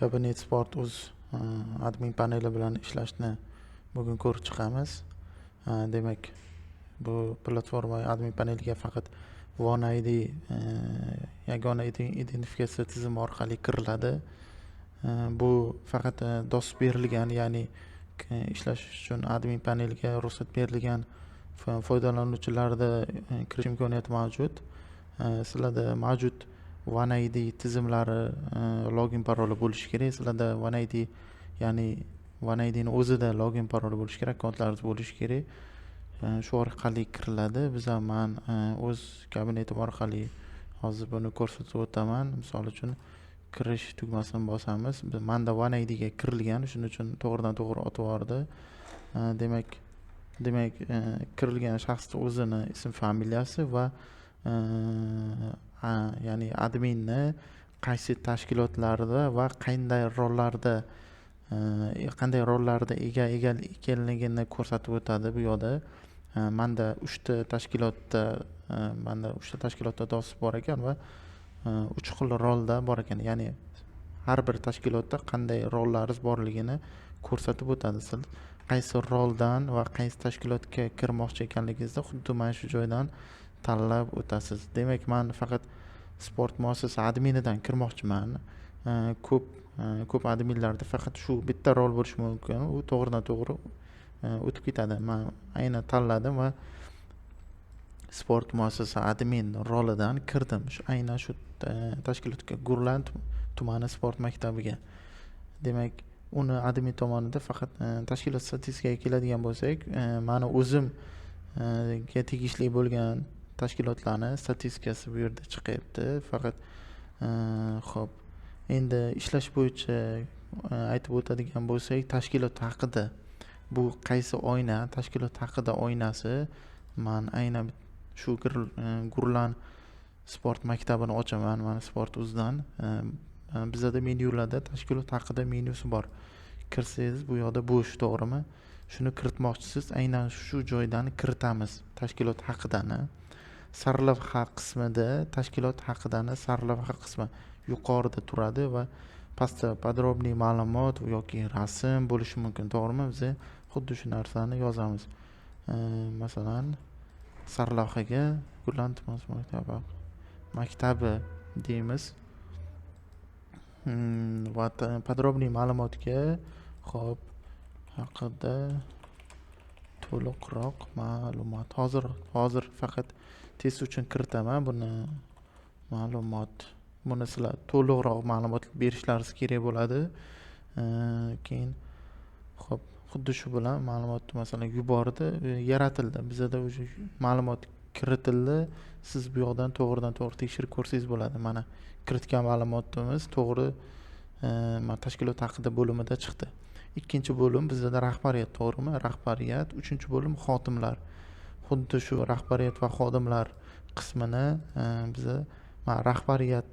Cabinet Sport o'z admin paneli bilan ishlashni bugun ko'rib chiqamiz. Demak, bu platforma admin paneliga faqat OneID yagona identifikatsiya tizimi orqali kiriladi. Bu faqat DOS berilgan, ya'ni ishlash uchun admin paneliga ruxsat berilgan foydalanuvchilarda kirish imkoniyati mavjud. Sizlarda mavjud OneID tizimlari login paroli bo'lishi kerak. Sizlarda OneID, ya'ni OneIDni o'zida login paroli bo'lishi kerak, akkauntlaringiz bo'lishi kerak. Shu orqali kiriladi. Biz ham men o'z kabinetim orqali hozir buni ko'rsatib o'taman. Misol uchun kirish tugmasini bosamiz. Menda OneIDga kirilgan, shuning uchun to'g'ridan to'g'ri o'tib yubordi. Demak, kirilgan shaxsning o'zini ism familiyasi va ya'ni adminni qaysi tashkilotlarda va qanday rollarda ekanligini ko'rsatib o'tadi bu yoqda. Menda 3 ta tashkilotda DOS bor ekan va 3 xil rolda bor ekan. Ya'ni har bir tashkilotda qanday rollaringiz borligini ko'rsatib o'tadi. Siz qaysi roldan va qaysi tashkilotga kirmoqchi ekanligingizda xuddi mana shu joydan tanlab o'tasiz. Demak, men faqat sport muassasa adminidan kirmoqchiman. Ko'p adminlarda faqat shu bitta rol bo'lishi mumkin. U to'g'ridan to'g'ri o'tib ketadi. Men aynan tanladim va sport muassasa admin rolidan kirdim. Aynan shu tashkilotga, Gurland tumani sport maktabiga. Demak, uni admin tomonida faqat tashkilot statistikaga keladigan bo'lsak, meni o'zimga tegishli bo'lgan tashkilotlarni statistikasi bu yerda chiqyapti. Faqat xo'p, endi ishlash bo'yicha aytib o'tadigan bo'lsak, tashkilot haqida, bu qaysi oyna, tashkilot haqida oynasi, men aynan shu Gurlan sport maktabini ochaman, mana sport o'zidan. Bizda menyularda tashkilot haqida menyusi bor. Kirsangiz bu yoqda bo'sh, to'g'rimi? Shuni kiritmoqchisiz, aynan shu joydan kiritamiz tashkilot haqidani. Sarlavha qismida tashkilot haqidani sarlavha qismi yuqorida turadi va pastda podrobniy ma'lumot yoki rasm bo'lishi mumkin, to'g'rimi? Biz xuddi shu narsani yozamiz. Masalan, sarlavhaga Gurland maktabi deymiz. Va podrobniy ma'lumotga xo'p haqida to'liqroq ma'lumot. Hozir faqat test uchun kiritaman buni ma'lumot. Buni sizlar to'liqroq ma'lumot berishlaringiz kerak bo'ladi. Keyin xo'p, xuddi shu bilan ma'lumotni masalan yubordi, yaratildi. Bizda o'sha ma'lumot kiritildi. Siz bu yoqdan to'g'ridan to'g'ri tekshirib ko'rsangiz bo'ladi. Mana kiritgan ma'lumotimiz to'g'ri tashkilot haqida bo'limida chiqdi. Ikkinchi bo'lim bizda rahbariyat, to'g'rimi? Rahbariyat. Uchinchi bo'lim xodimlar. Xuddi shu rahbariyat va xodimlar qismini biz rahbariyat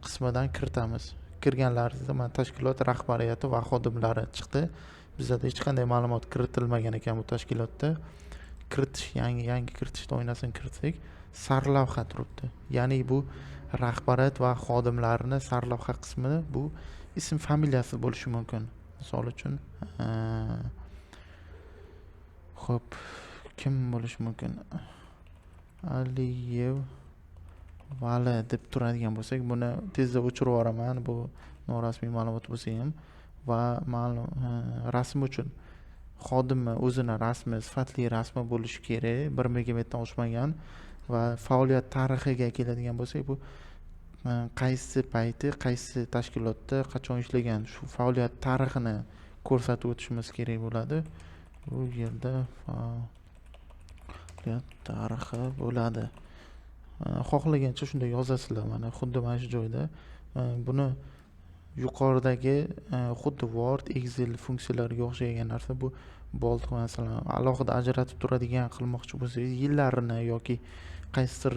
qismidan kiritamiz. Kirganlaringizda mana tashkilot rahbariyati va xodimlari chiqdi. Bizda hech qanday ma'lumot kiritilmagan ekan bu tashkilotda. Yangi kiritish oynasini kiritsak, sarlavha turibdi. Ya'ni bu rahbariyat va xodimlarni sarlavha qismi, bu ism familiyasi bo'lishi mumkin. Misol uchun xo'p, kim bo'lishi mumkin? Aliyev Vali deb turadigan bo'lsak, buni tezda o'chirib yuboraman. Bu norasmiy ma'lumot bo'lsa ham. Va rasm uchun xodimni o'zini rasmi, sifatli rasmi bo'lishi kerak, 1 megabaytdan oshmagan. Va faoliyat tarixiga keladigan bo'lsak, bu qaysi payti, qaysi tashkilotda qachon ishlagan, shu faoliyat tarixini ko'rsatib o'tishimiz kerak bo'ladi. Bu yerda faoliyat tarixi bo'ladi. Xohlagancha shunday yozasizlar, mana xuddi mana shu joyda. Buni yuqoridagi xuddi Word, Excel funksiyalariga o'xshagan narsa. Bu bold, masalan, alohida ajratib turadigan qilmoqchi bo'lsangiz, yillarini yoki qaysidir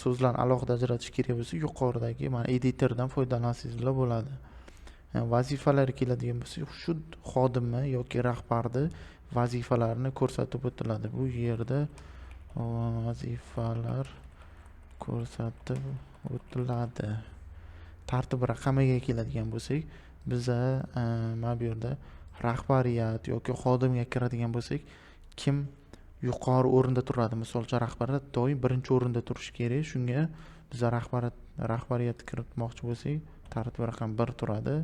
so'zlarni alohida ajratish kerak bo'lsa, yuqoridagi mana editordan foydalansangiz bo'ladi. Vazifalar keladigan bo'lsa, shu xodimni yoki rahbarni vazifalarini ko'rsatib o'tiladi. Bu yerda vazifalar ko'rsatib o'tiladi. tartib raqamiga keladigan bo'lsak, biza mana bu yerda rahbariyat yoki xodimga kiradigan bo'lsak, kim yuqori o'rinda turadi? Misol uchun rahbariyat doim birinchi o'rinda turishi kerak. Shunga biza rahbariyat kiritmoqchi bo'lsak, tartib raqam 1 turadi.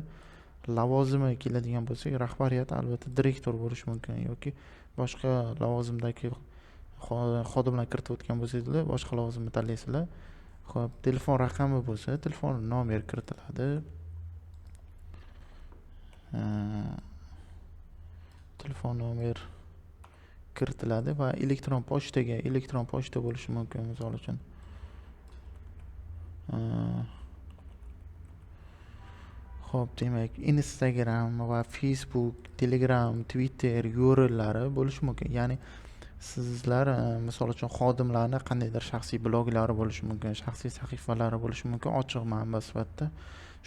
Lavozimi keladigan bo'lsak, rahbariyat albatta direktor bo'lishi mumkin yoki boshqa lavozimdagi xodimlar kiritib o'tgan bo'lsanglar, boshqa lavozimni tanlaysizlar. Xo'p, telefon raqami bo'lsa, telefon nomer kiritiladi. Telefon nomer kiritiladi va elektron pochta bo'lishi mumkin, misol uchun. Xo'p, demak, Instagram va Facebook, Telegram, Twitter URLlari bo'lishi mumkin. Ya'ni sizlar misol uchun xodimlarni qandaydir shaxsiy bloglari bo'lishi mumkin, shaxsiy sahifalari bo'lishi mumkin, ochiq manba sifatida.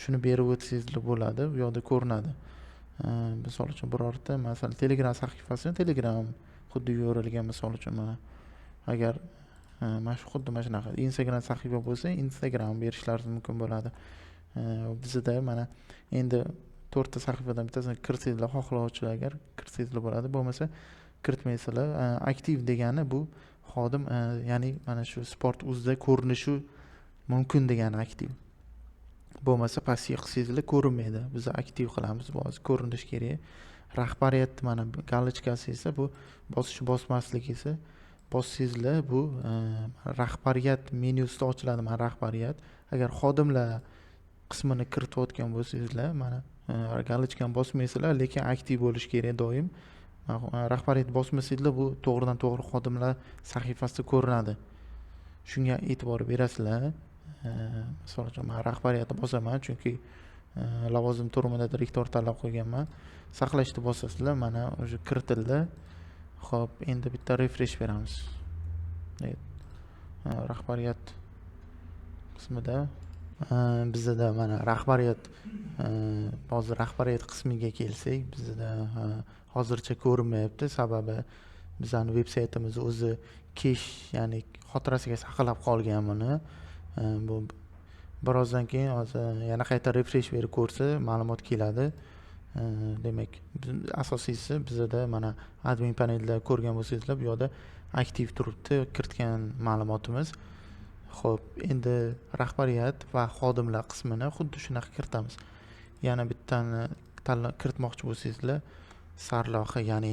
Shuni berib o'tsangizlar bo'ladi, bu yoqda ko'rinadi. Misol uchun birorta, masalan, Telegram sahifasini Telegram xuddi URLga misol uchun mana agar xuddi mana shunaqa Instagram sahifa bo'lsa, Instagram berishlaringiz mumkin bo'ladi. Bizda mana endi 4 ta sahifadan bittasini kirtsangizlar, xohlovchilar agar kirtsangizlar bo'ladi, bo'lmasa kiritmaysizlar. Aktiv degani bu xodim, ya'ni mana shu Sport.uzda ko'rinishi mumkin degani aktiv. Bo'lmasa passiv qilsangizlar ko'rinmaydi. Biz aktiv qilamiz, hozir ko'rinish kerak. Rahbariyat mana galochkasi esa bu bosmaslik esa bossangizlar bu rahbariyat menyusida ochiladi. Mana rahbariyat. Agar xodimlar qismini kiritayotgan bo'lsangizlar, mana galochkani bosmaysizlar, lekin aktiv bo'lish kerak doim. Rahbariyat bosmasangizlar, bu to'g'ridan to'g'ri xodimlar sahifasida ko'rinadi. Shunga e'tibor berasizlar. Misol uchun men rahbariyatni bosaman, chunki lavozim turimida direktor tanlab qo'yganman. Saqlashni bosasizlar, mana o'sha kiritildi. Xo'p, endi bitta refresh beramiz. Rahbariyat qismida bizda mana rahbariyat, hozir rahbariyat qismiga kelsak, bizda hozircha ko'rinmayapti. Sababi bizning veb-saytimiz o'zi cache, ya'ni xotirasiga saqlab qolgan buni. Bu birozdan keyin hozir yana qayta refresh berib ko'rsa, ma'lumot keladi. Demak, asosiysi bizda mana admin panelda ko'rgan bo'lsangizlar, bu yerda aktiv turibdi kiritgan ma'lumotimiz. Xo'p, endi rahbariyat va xodimlar qismini xuddi shunaqa kiritamiz. Yana bittani kiritmoqchi bo'lsangizlar, sarlavha, ya'ni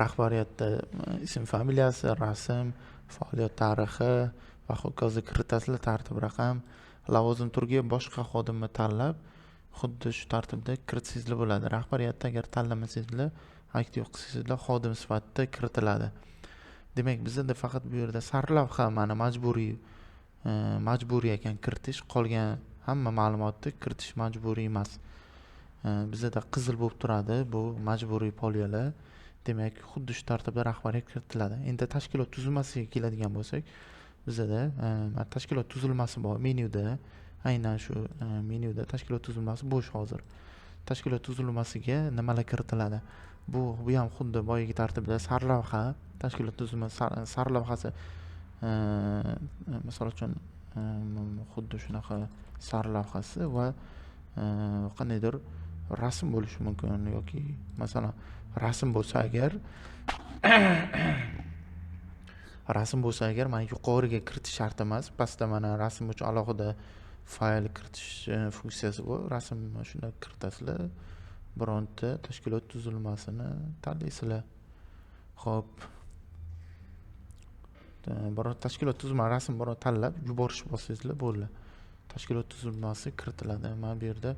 rahbariyatda ism, familiyasi, rasm, faoliyat tarixi va hokazo kiritasizlar, tartib raqam, lavozim turiga boshqa xodimni tanlab, xuddi shu tartibda kiritsangizlar bo'ladi. Rahbariyatda agar tanlamasangizlar, aktiv qilsangizlar, xodim sifatida kiritiladi. Demak, bizda faqat bu yerda sarlavha mana majburiy ekan kiritish, qolgan hamma ma'lumotni kiritish majburiy emas. Bizda qizil bo'lib turadi, bu majburiy poliyalar. Demak, xuddi shu tartibda rahbariyat kiritiladi. Endi tashkilot tuzilmasiga keladigan bo'lsak, bizda tashkilot tuzilmasi bor menyuda. Aynan shu menyuda tashkilot tuzilmasi bo'sh hozir. Tashkilot tuzilmasiga nimalar kiritiladi? Bu ham xuddi boyagi tartibda sarlavha, tashkilot tuzilmasi sarlavhasi. Misol uchun xuddi shunaqa sarlavhasi va qandaydir rasm bo'lishi mumkin yoki masalan rasm bo'lsa agar mana yuqoriga kiritish shart emas, pastda mana rasm uchun alohida fayl kiritish funksiyasi bor. Rasm shunda kiritasizlar. Bironta tashkilot tuzilmasini tanlaysizlar. Xo'p. Biror tashkilot tuzilma rasm biror tanlab yuborish bossangizlar bo'ldi. Tashkilot tuzilmasi kiritiladi. Mana bu yerda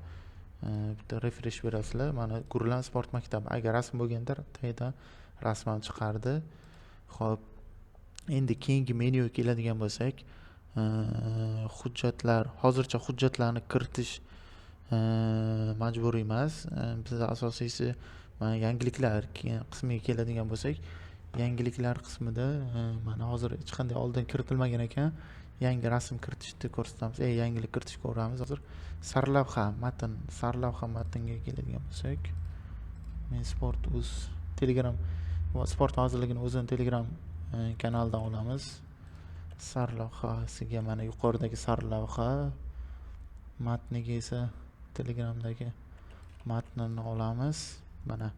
bitta refresh berasizlar. Mana Gurlan sport maktabi. Agar rasm bo'lganda tagida rasman chiqardi. Xo'p. Endi keyingi menyuga keladigan bo'lsak, hujjatlar, hozircha hujjatlarni kiritish majburiy emas. Bizda asosiysi yangiliklar qismiga keladigan bo'lsak, yangiliklar qismida mana hozir hech qanday oldin kiritilmagan ekan, yangi rasm kiritishni ko'rsatamiz. Yangilik kiritishni ko'ramiz. Hozir sarlavha matnga keladigan bo'lsak, men Sport.uz Telegram va Sport vazirligining o'zining Telegram kanalidan olamiz. sarlavhasiga mana yuqoridagi sarlavha matniga esa Telegramdagi matnini olamiz. Mana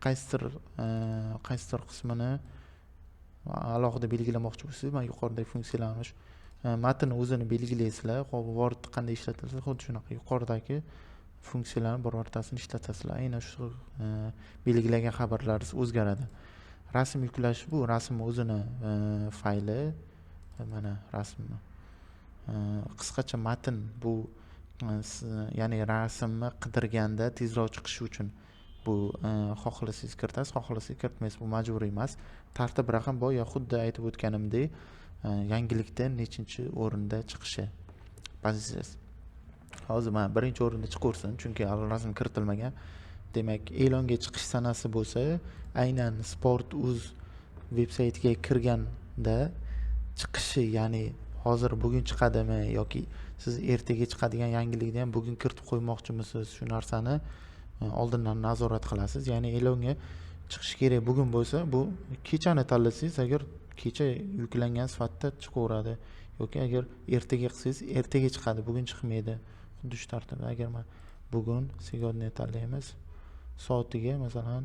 qaysidir qismini alohida belgilamoqchi bo'lsangiz, mana yuqoridagi funksiyalarni matn o'zini belgilaysizlar. Word qanday ishlatilsa, xuddi shunaqa yuqoridagi funksiyalarni birortasini ishlatasizlar. Aynan shu belgilagan xabarlaringiz o'zgaradi. Rasm yuklash bu rasm o'zini fayli. Mana rasmni qisqacha matn bu ya'ni rasmni qidirganda tezroq chiqishi uchun bu xohlasangiz kiritasiz, xohlasangiz kiritmaysiz, bu majburiy emas. Tartib raqam boya xuddi aytib o'tganimdek yangilikda nechinchi o'rinda chiqishi pozitsiyasi. Hozir mana birinchi o'rinda chiqaversin, chunki rasm kiritilmagan. Demak, e'longa chiqish sanasi bo'lsa, aynan Sport.uz veb-saytiga kirganda chiqishi, ya'ni hozir bugun chiqadimi yoki siz ertaga chiqadigan yangilikni ham bugun kiritib qo'ymoqchimisiz, shu narsani oldindan nazorat qilasiz. Ya'ni e'longa chiqish kerak bugun bo'lsa, bu kechani tanlasangiz, agar kecha yuklangan sifatida chiqaveradi. Yoki agar ertaga qilsangiz, ertaga chiqadi, bugun chiqmaydi. Xuddi shu tartibda. Agar men bugun segodni tanlaymiz, soatiga masalan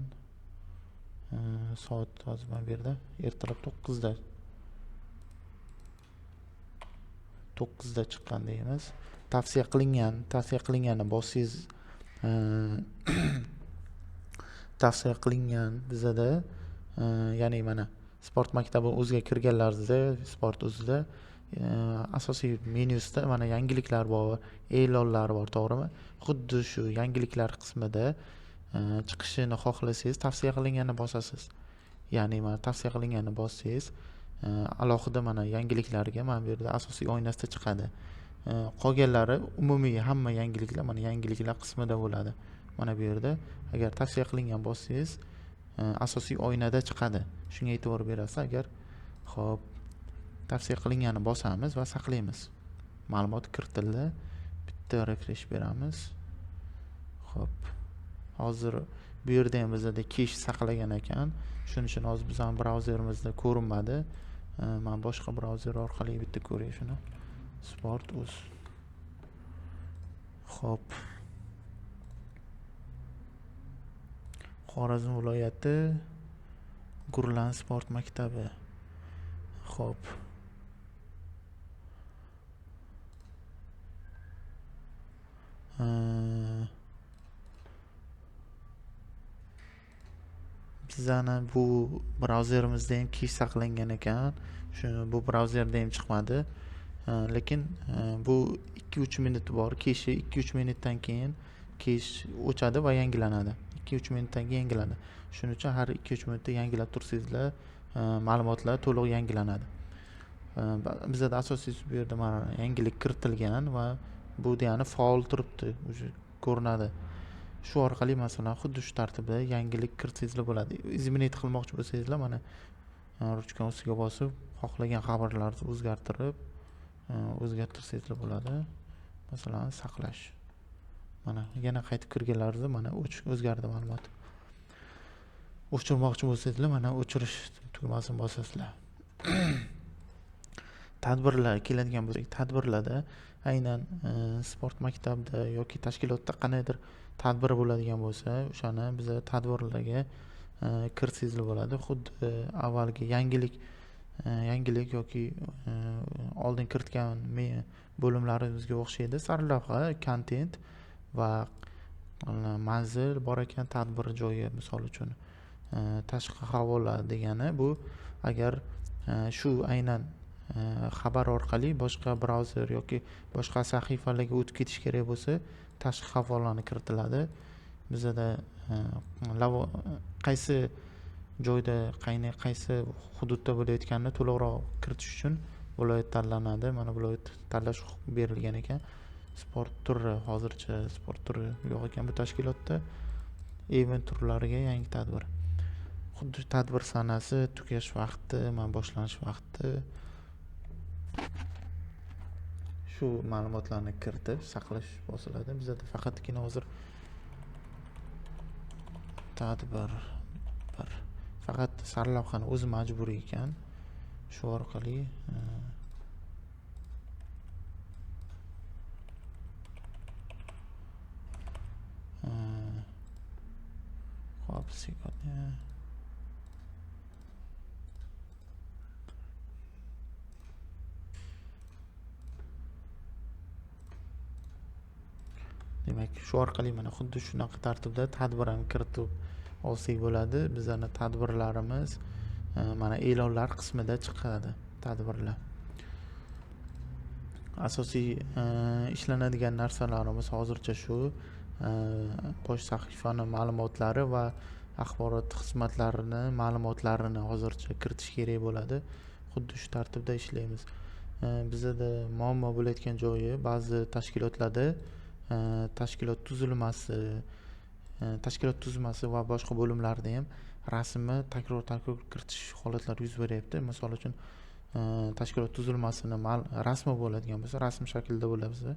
soat hozir mana bu yerda ertalab 9da chiqqan deymiz. Tavsiya qilinganni bossangiz tavsiya qilingan bizada ya'ni mana sport maktabi o'ziga kirganlaringizda Sport.uzda asosiy menyusida mana yangiliklar bor, e'lonlar bor, to'g'rimi? Xuddi shu yangiliklar qismida chiqishini xohlasangiz tavsiya qilinganni bosasiz. Ya'ni mana tavsiya qilinganni bossangiz alohida mana yangiliklarga mana bu yerda asosiy oynasida chiqadi. Qolganlari umumiy hamma yangiliklar mana yangiliklar qismida bo'ladi. Mana bu yerda agar tavsiya qilingan bossangiz asosiy oynada chiqadi. Shunga e'tibor berasiz. Agar xo'p, tavsiya qilinganni bosamiz va saqlaymiz. Ma'lumot kiritildi. Bitta refresh beramiz. Xo'p. Hozir bu yerda ham bizda cache saqlagan ekan. Shuning uchun hozir bizning brauzerimizda ko'rinmadi. Men boshqa brauzer orqali bitta ko'ray shuni. Sport.uz. Xo'p. Xorazm viloyati Gurlan sport maktabi. Xo'p. Bizani bu brauzerimizda ham cache saqlangan ekan. Bu brauzerda ham chiqmadi. Lekin bu 2-3 minut bor. Cache 2-3 minutdan keyin cache o'chadi va yangilanadi. 2-3 minutdan keyin yangilanadi. Shuning uchun har 2-3 minutda yangilab tursangizlar, ma'lumotlar to'liq yangilanadi. Bizda asosiy bu yerda mana yangilik kiritilgan va bu degani faol turibdi, o'sha ko'rinadi. Shu orqali masalan xuddi shu tartibda yangilik kiritsangizlar bo'ladi. Izminate qilmoqchi bo'lsangizlar mana ruchka ustiga bosib, xohlagan xabarlarni o'zgartirsangizlar bo'ladi. Masalan, saqlash. Mana yana qaytib kirganlaringizda mana o'zgardi ma'lumot. O'chirmoqchi bo'lsangizlar mana o'chirish tugmasini bosasizlar. Tadbirlar keladigan bo'lsak, tadbirlarda aynan sport maktabida yoki tashkilotda qanaydir tadbir bo'ladigan bo'lsa, o'shani biz tadbirlarga kiritsangizlar bo'ladi. Xuddi avvalgi yangilik yoki oldin kiritgan bo'limlarimizga o'xshaydi. Sarlavha, kontent va manzil bor ekan, tadbir joyi misol uchun tashqi havola degani bu agar shu aynan xabar orqali boshqa brauzer yoki boshqa sahifalarga o'tib ketish kerak bo'lsa, tashqi havolani kiritiladi. Bizda qaysi joyda, qaysi hududda bo'layotganini to'liqroq kiritish uchun viloyat tanlanadi. Mana viloyat tanlash berilgan ekan. Sport turi hozircha sport turi yo'q ekan bu tashkilotda. Event turlariga yangi tadbir. Xuddi tadbir sanasi, tugash vaqti, boshlanish vaqti. Shu ma'lumotlarni kiritib saqlash bosiladi. Bizda faqatgina hozir tadbir faqat sarlavhani o'zi majburiy ekan. shu orqali hop sekund. Demak, shu orqali mana xuddi shunaqa tartibda tadbir ham kiritib olsak bo'ladi. Bizlarning tadbirlarimiz mana e'lonlar qismida chiqadi tadbirlar. Asosiy ishlanadigan narsalarimiz hozircha shu. Bosh sahifani ma'lumotlari va axborot xizmatlarini ma'lumotlarini hozircha kiritish kerak bo'ladi. Xuddi shu tartibda ishlaymiz. Bizda muammo bo'layotgan joyi ba'zi tashkilotlarda tashkilot tuzilmasi va boshqa bo'limlarda ham rasmni takror kiritish holatlari yuz beryapti. Misol uchun tashkilot tuzilmasini rasmi bo'ladigan bo'lsa, rasm shaklida bo'lsa,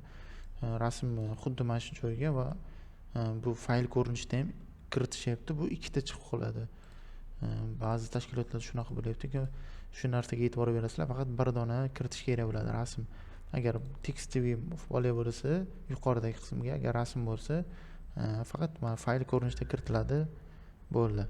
rasm xuddi mana shu joyga va bu fayl ko'rinishida ham kiritishyapti. Bu ikkita chiqib qoladi. Ba'zi tashkilotlarda shunaqa bo'lyaptiki, shu narsaga e'tibor berasizlar, faqat bir dona kiritish kerak bo'ladi rasm. Agar tekstli foliya bo'lsa, yuqoridagi qismga agar rasm bo'lsa, faqat fayl ko'rinishida kiritiladi, bo'ldi.